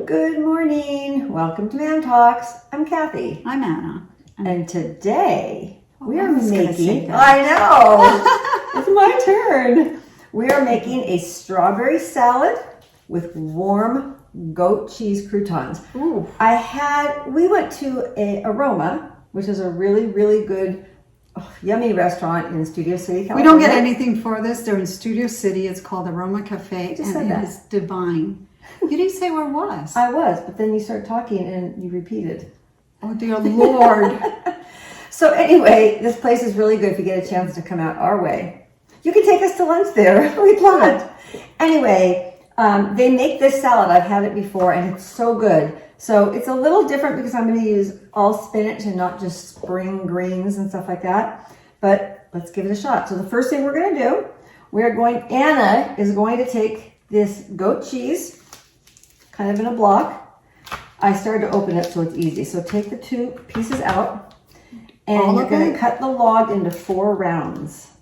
Good morning. Welcome to Man Talks. I'm Kathy. I'm Anna. And today we are was gonna say making, that. I know, it's my turn. We are making a strawberry salad with warm goat cheese croutons. Ooh. We went to a Aroma, which is a really, really good, yummy restaurant in Studio City, California. We don't get anything for this. They're in Studio City. It's called Aroma Cafe, just said and that. it is divine. You didn't say where it was. I was, but then you started talking and you repeated. Oh, dear Lord. So anyway, this place is really good if you get a chance to come out our way. You can take us to lunch there. We'd love it. Anyway, they make this salad. I've had it before and it's so good. So it's a little different because I'm going to use all spinach and not just spring greens and stuff like that. But let's give it a shot. So the first thing we're going to do, Anna is going to take this goat cheese, kind of in a block. I started to open it so it's easy. So take the two pieces out and you're going to cut the log into 4 rounds.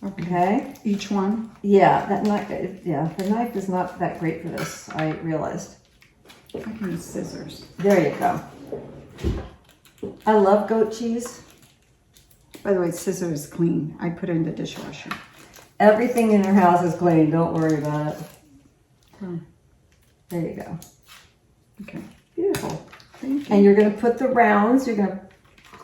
Okay? Each one? Yeah, the knife is not that great for this, I realized. I can use scissors. There you go. I love goat cheese. By the way, scissors is clean. I put it in the dishwasher. Everything in your house is clean. Don't worry about it. There you go. Okay. Beautiful. Thank you. And you're going to put the rounds, you're going to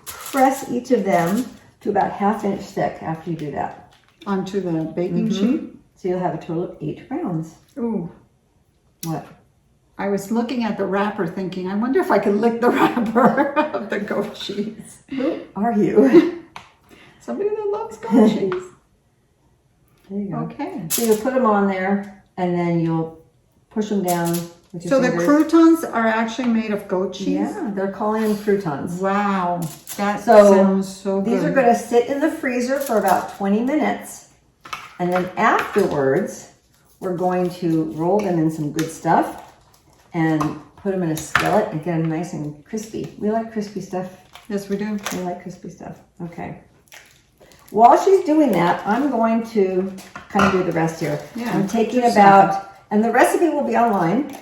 press each of them to about 1/2 inch thick after you do that. Onto the baking sheet? So you'll have a total of 8 rounds. Ooh. What? I was looking at the wrapper thinking, I wonder if I could lick the wrapper of the goat cheese. Who are you? Somebody that loves goat cheese. There you go. Okay. So you'll put them on there and then you'll push them down with your So the fingers. croutons are actually made of goat cheese? Yeah, they're calling them croutons. Wow. That So sounds so good. these are going to sit in the freezer for about 20 minutes. And then afterwards, we're going to roll them in some good stuff and put them in a skillet and get them nice and crispy. We like crispy stuff. Yes, we do. We like crispy stuff. Okay. While she's doing that, I'm going to kind of do the rest here. Yeah, I'm taking do about, and the recipe will be online,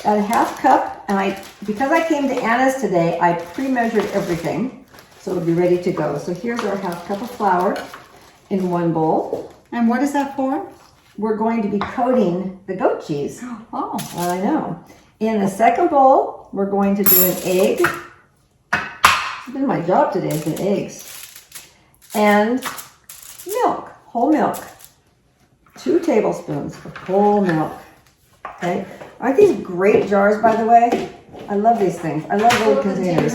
about 1/2 cup. And because I came to Anna's today, I pre-measured everything. So it'll be ready to go. So here's our 1/2 cup of flour in one bowl. And what is that for? We're going to be coating the goat cheese. Oh. I know. In the second bowl, we're going to do an egg. It's been my job today, has been eggs. And milk, whole milk. 2 tablespoons of whole milk. Okay. Aren't these great jars, by the way? I love these things. I love little containers.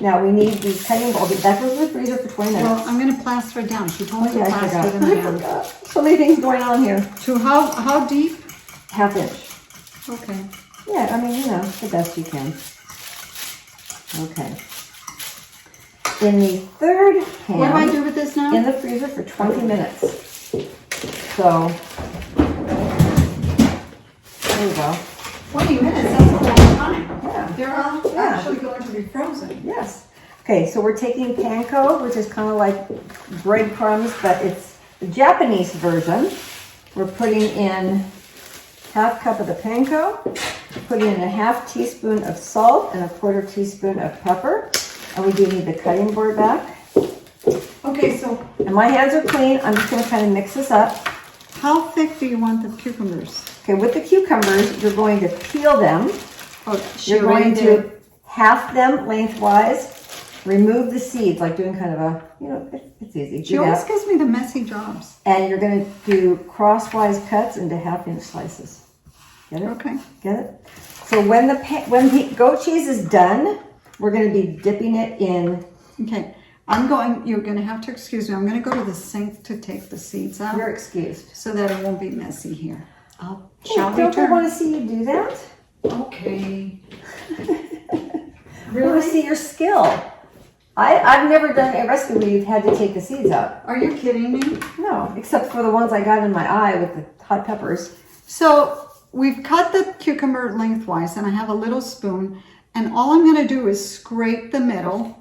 Now we need these cutting balls. That goes in the freezer for 20 minutes. Well, I'm going to plaster it down. She told me to I plaster them forgot. I down. forgot. So many things going on here. To how deep? 1/2 inch. Okay. Yeah, I mean, the best you can. Okay. In the third pan, What do I do with this now? in the freezer for 20 minutes. So, there you go. 20 minutes, that's a long time. Yeah. They're all actually going to be frozen. Yes. Okay, so we're taking panko, which is kind of like breadcrumbs, but it's the Japanese version. We're putting in 1/2 cup of the panko, putting in a 1/2 teaspoon of salt and a 1/4 teaspoon of pepper. And we do need the cutting board back. Okay, so And my hands are clean. I'm just going to kind of mix this up. how thick do you want the cucumbers? Okay, with the cucumbers, you're going to peel them. Oh, You're going to half them lengthwise. Remove the seeds, like doing kind of a, it's easy. She Do always that. gives me the messy jobs. And you're going to do crosswise cuts into 1/2 inch slices. Get it? Okay. Get it? So when the goat cheese is done, we're going to be dipping it in. Okay. You're going to have to excuse me. I'm going to go to the sink to take the seeds out. You're excused. So that it won't be messy here. Shall we? Don't I want to see you do that? Okay. I want to see your skill. I've never done a recipe where you've had to take the seeds out. Are you kidding me? No, except for the ones I got in my eye with the hot peppers. So we've cut the cucumber lengthwise and I have a little spoon and all I'm going to do is scrape the middle.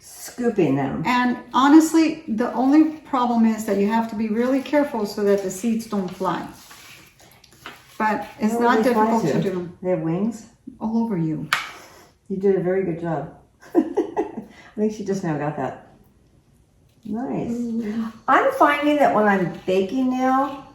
Scooping them. And honestly, the only problem is that you have to be really careful so that the seeds don't fly. but it's What not do these difficult flies to do. They have wings? All over you. You did a very good job. I think she just now got that. Nice. I'm finding that when I'm baking now,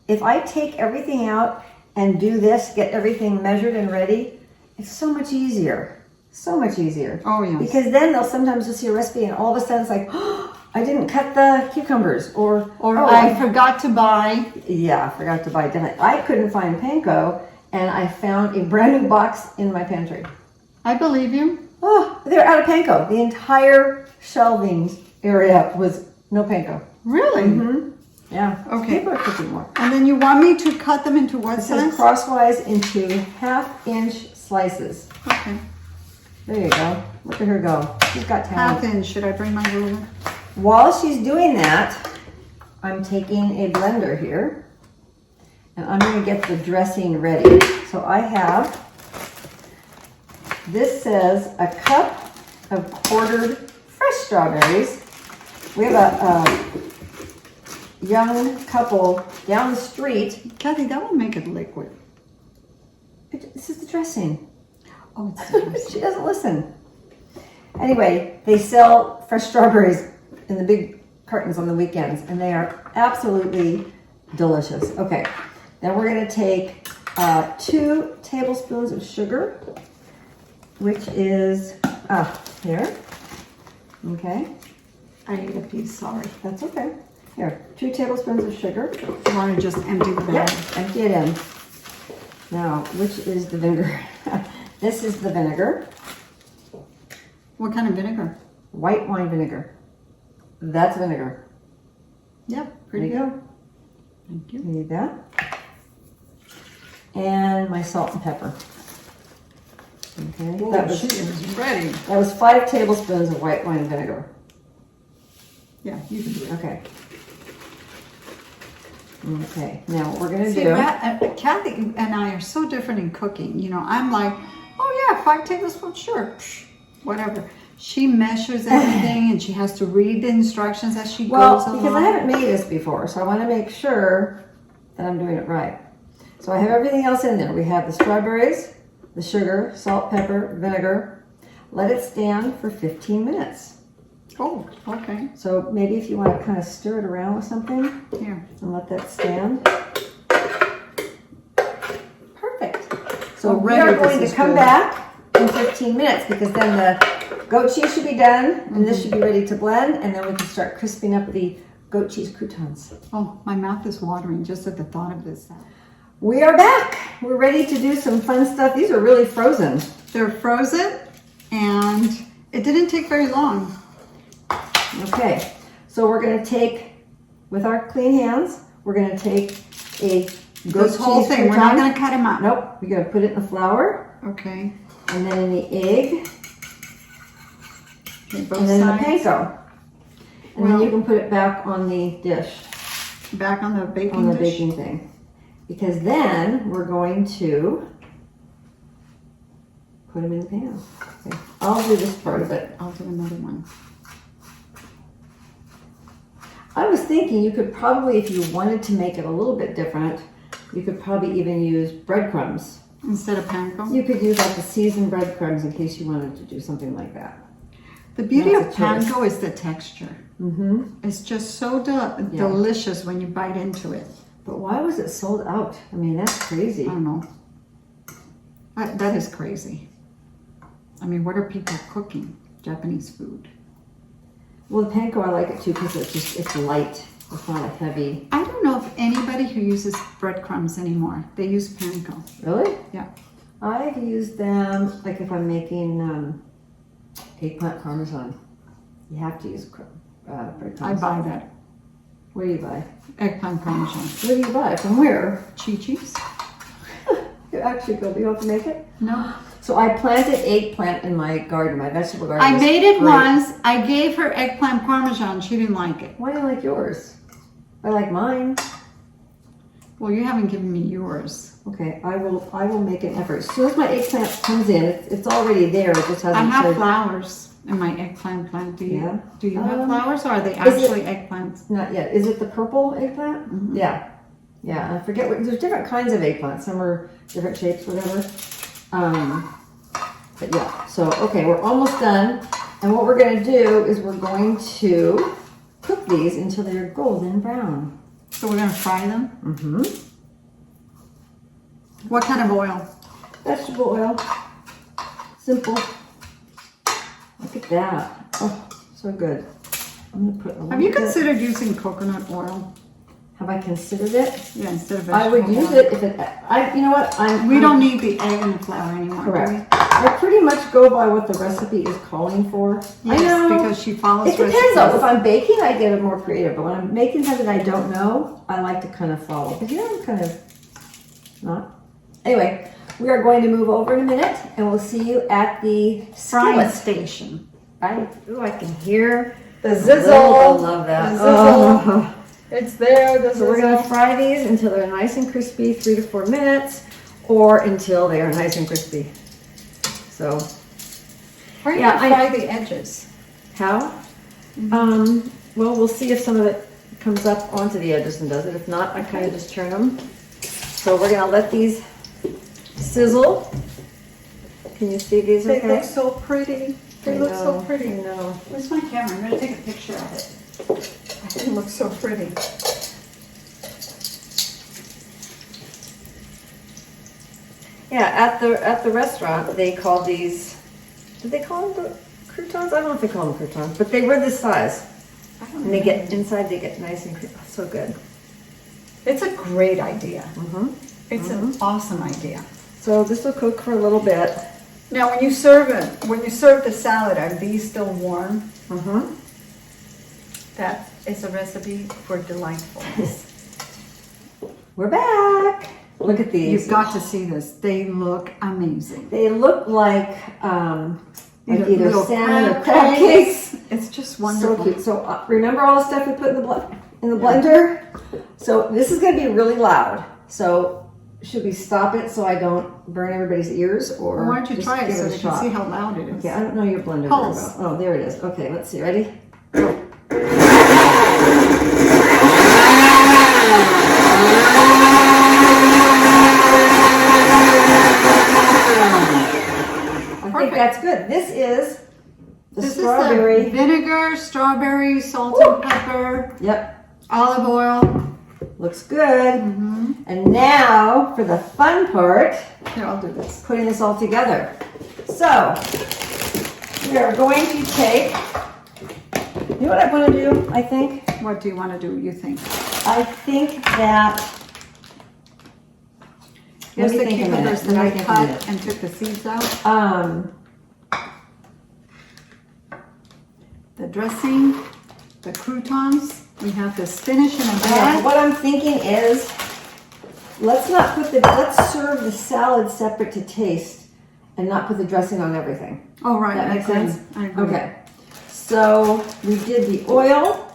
if I take everything out and do this, get everything measured and ready, it's so much easier. So much easier. Oh, yes. Because then they'll sometimes just see a recipe and all of a sudden it's like, oh, I didn't cut the cucumbers, or oh, I forgot to buy. Yeah, I forgot to buy dinner. I couldn't find panko, and I found a brand new box in my pantry. I believe you. Oh, they're out of panko. The entire shelving area was no panko. Really? Mm-hmm. Yeah. Okay. People are cooking more. And then you want me to cut them into what It says size? crosswise into 1/2-inch slices. Okay. There you go. Look at her go. She's got talent. 1/2 inch. Should I bring my ruler? While she's doing that, I'm taking a blender here, and I'm going to get the dressing ready. So I have, this says a cup of quartered fresh strawberries. We have a young couple down the street. Kathy, that will make it liquid. This is the dressing. Oh, it's delicious. She doesn't listen. Anyway, they sell fresh strawberries in the big cartons on the weekends, and they are absolutely delicious. Okay, then we're going to take 2 tablespoons of sugar, which is here. Okay, I ate a piece, sorry. that's okay. Here, 2 tablespoons of sugar. You want to just empty the Yep, bag? empty it in. Now, which is the vinegar? This is the vinegar, What kind of vinegar? white wine vinegar. That's vinegar. Yep, There pretty you good. go. Thank I you. need that. And my salt and pepper. Okay, She is ready. that was 5 tablespoons of white wine vinegar. Yeah, you can do it. Okay. Okay, now what we're gonna See, do. Kathy and I are so different in cooking. You know, I'm like, oh yeah, 5 tablespoons, sure, psh, whatever. She measures everything and she has to read the instructions as she Well, goes along. because I haven't made this before, so I want to make sure that I'm doing it right. So I have everything else in there. We have the strawberries, the sugar, salt, pepper, vinegar. Let it stand for 15 minutes. Oh, okay. So maybe if you want to kind of stir it around with something Here. and let that stand. Perfect. So we Already are going this to is come good. back in 15 minutes because then the goat cheese should be done and this should be ready to blend, and then we can start crisping up the goat cheese croutons. Oh, my mouth is watering just at the thought of this. We are back. We're ready to do some fun stuff. These are really frozen. They're frozen and it didn't take very long. Okay, so we're going to take, with our clean hands, we're going to take a goat This whole cheese thing, we're not crouton. going to cut them up. Nope, we're going to put it in the flour, Okay. and then in the egg, Okay, both and then in the sides. panko. And then you can put it back on the dish, Back on the baking on the dish. baking thing. Because then we're going to put them in the pan. Okay, I'll do this part of it. I'll do another one. I was thinking you could probably, if you wanted to make it a little bit different, you could probably even use breadcrumbs. Instead of panko. You could use like the seasoned breadcrumbs in case you wanted to do something like that. The beauty of That's a choice. panko is the texture. Mm-hmm. It's just so delicious when you bite into it. But why was it sold out? I mean, that's crazy. I don't know. That is crazy. I mean, what are people cooking? Japanese food. Well, the panko, I like it too because it's light. It's not a heavy. I don't know if anybody who uses breadcrumbs anymore. They use panko. Really? Yeah. I've used them like if I'm making eggplant parmesan. You have to use breadcrumbs. I buy that. Where do you buy? Eggplant parmesan. Where do you buy? From where? Chi-Chi's? You actually go. Do you have to make it? No. So I planted eggplant in my garden, my vegetable garden. I was made it great. once. I gave her eggplant parmesan. She didn't like it. Why do you like yours? I like mine. Well, you haven't given me yours. Okay, I will make an effort. As soon as my eggplant comes in, it's already there. It just hasn't. I have started- flowers in my eggplant plant. Do you? Yeah. Do you have flowers, or are they is it- actually eggplants? Not yet. Is it the purple eggplant? Mhm. Yeah. Yeah, I forget what, there's different kinds of eggplant. Some are different shapes, whatever. But yeah, so, okay, we're almost done. And what we're gonna do is we're going to cook these until they're golden brown. So we're gonna fry them? Mm-hmm. What kind of oil? Vegetable oil. Simple. Look at that. Oh, so good. I'm gonna put a Have you little bit- considered using coconut oil? Have I considered it? Yeah, instead of I vegetable would use oil. it if it, you know what? We don't need the egg and the flour anymore, do Correct. I pretty much go by what the recipe is calling for. we? I Yes, know. because she follows It depends recipes. though. If I'm baking, I get more creative. But when I'm making something I don't know, I like to kind of follow. But you know, I'm kind of not. Anyway, we are going to move over in a minute, and we'll see you at the Frying skillet. station. Ooh, I can hear The I zizzle. love that. The zizzle. It's there. So we're gonna fry these until they're nice and crispy, 3 to 4 minutes, or until they are nice and crispy. So, How are you Yeah, gonna fry the edges? how? Well, we'll see if some of it comes up onto the edges and does it. If not, I kind of just turn them. So we're gonna let these sizzle. Can you see these They okay? look so pretty. They I look know, so pretty. I know. Where's my camera? I'm gonna take a picture of it. They look so pretty. Yeah, at the restaurant, they call these, did they call them the croutons? I don't know if they call them croutons, but they were this size. And they get, inside they get nice and crispy. So good. It's a great idea. Mm-hmm. It's an awesome idea. So this will cook for a little bit. Now, when you serve the salad, are these still warm? Mm-hmm. That is a recipe for delightfulness. We're back. Look at these. You've got to see this. They look amazing. They look like either Little salmon or crab cakes. It's just So wonderful. cute. So remember all the stuff we put in the blender? So this is going to be really loud. So should we stop it so I don't burn everybody's ears, or Well, why don't you just try it give so a they shot? can see how loud it is? Okay, I don't know your blender very Pulse. well. Oh, there it is. Okay, let's see. Ready? I think that's good. This is the This strawberry. is the vinegar, strawberry, salt and pepper, Yep, olive oil. looks good. And now for the fun part, Here, I'll do this. putting this all together. So we are going to take, you know what I want to do, I think? What do you want to do, you think? I think that, let Here's me the think a minute. cucumbers that Let I me think a cut minute. and took the seeds out. The dressing, the croutons. We have the spinach and a Yeah, bag. what I'm thinking is, let's serve the salad separate to taste and not put the dressing on everything. Oh, right. That I makes agree. sense? I agree. Okay, so we did the oil.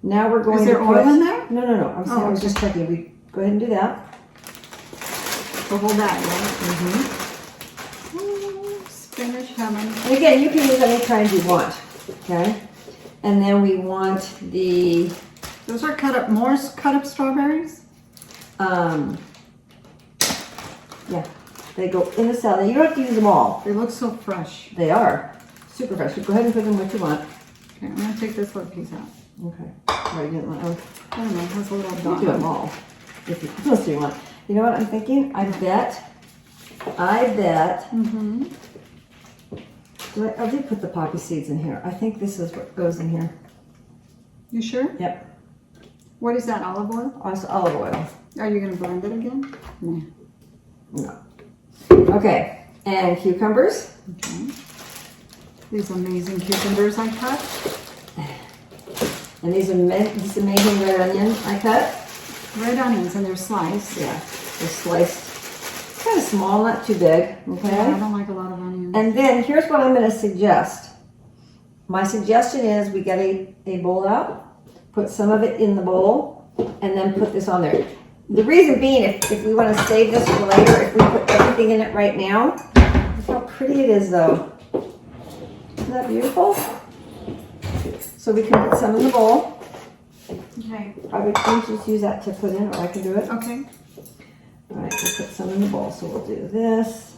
Now we're going Is to there put, oil in there? No, I was Oh, just checking. We go ahead and do that. So hold that, right? Spinach, lemon. And again, you can use any kind you want. Okay, and then we want the Those are cut up strawberries? yeah, they go in the salad. You don't have to use them all. They look so fresh. They are super fresh. So go ahead and put them what you want. Okay, I'm gonna take this little piece out. Okay. Right, you didn't want. I don't know, it has a little You dot. do them all. If you let's do one. You know what I'm thinking? I bet. Mm-hmm. I did put the poppy seeds in here. I think this is what goes in here. You sure? Yep. What is that, olive oil? Also olive oil. Are you gonna blend it again? No. No. Okay. And cucumbers. Okay. These amazing cucumbers I cut. And these are this amazing red onion I cut. Red onions, and they're sliced. Yeah. They're sliced. It's kind of small, not too big. Okay. Yeah, I don't like a lot of onions. And then here's what I'm going to suggest. My suggestion is we get a bowl out, put some of it in the bowl, and then put this on there. The reason being, if we want to save this for later, if we put everything in it right now, look how pretty it is though. Isn't that beautiful? So we can put some in the bowl. Okay. I would please just use that to put in, or I can do it. Okay. All right, we'll put some in the bowl. So we'll do this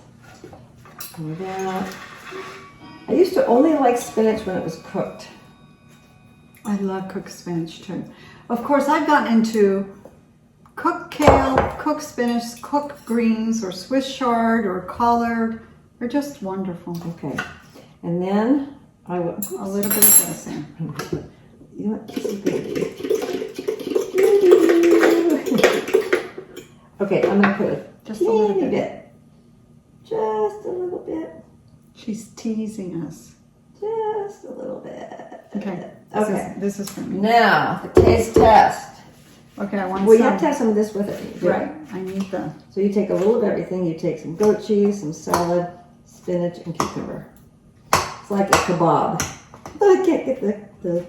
and that. I used to only like spinach when it was cooked. I love cooked spinach too. Of course, I've gotten into cooked kale, cooked spinach, cooked greens, or Swiss chard, or collard. They're just wonderful. Okay, and then I will. A little bit of dressing. You know what? Kissy baby. Okay, I'm gonna put it Just a little teeny bit. Just a little bit. She's teasing us. Just a little bit. Okay. Okay. This is for me. Now the taste test. Okay, I want Well, you some. have to have some of this with it. Right. I need the. So you take a little of everything. You take some goat cheese, some salad, spinach, and cucumber. It's like a kebab. I can't get the.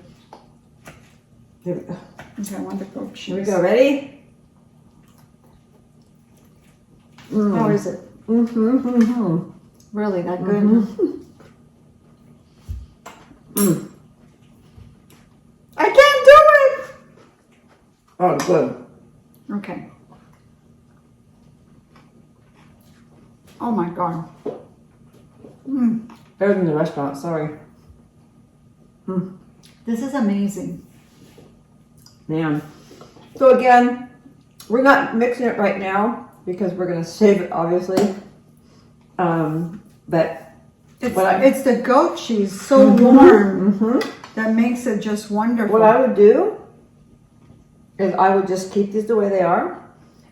There we go. Okay, I want the goat cheese. Here we go. Ready? How is it? Mm-hmm. Really that good? I can't do it. Oh, good. Okay. Oh my God. Better than the restaurant. Sorry. This is amazing. Man. So again, we're not mixing it right now because we're going to save it, obviously. But It's the goat cheese so warm that makes it just wonderful. what I would do is I would just keep these the way they are.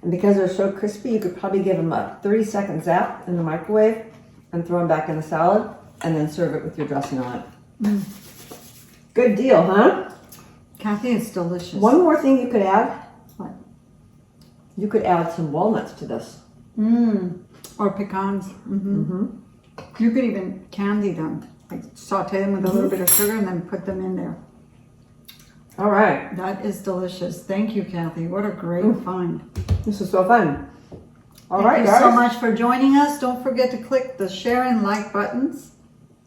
And because they're so crispy, you could probably give them a 30-second zap in the microwave and throw them back in the salad and then serve it with your dressing on it. Good deal, huh? Kathy, it's delicious. One more thing you could add. What? You could add some walnuts to this. Or pecans. You could even candy them. Like saute them with a little bit of sugar and then put them in there. All right. That is delicious. Thank you, Kathy. What a great find. This is so fun. All right, Thank you guys. so much for joining us. Don't forget to click the share and like buttons.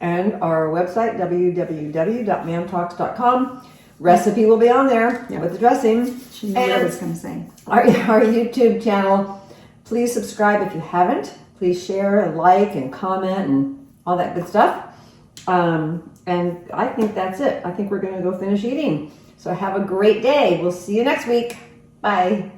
And our website, www.mamtalks.com. Recipe will be on there with the dressing. She knew what I was going to say. Our YouTube channel. Please subscribe if you haven't. Please share and like and comment and all that good stuff. And I think that's it. I think we're going to go finish eating. So have a great day. We'll see you next week. Bye.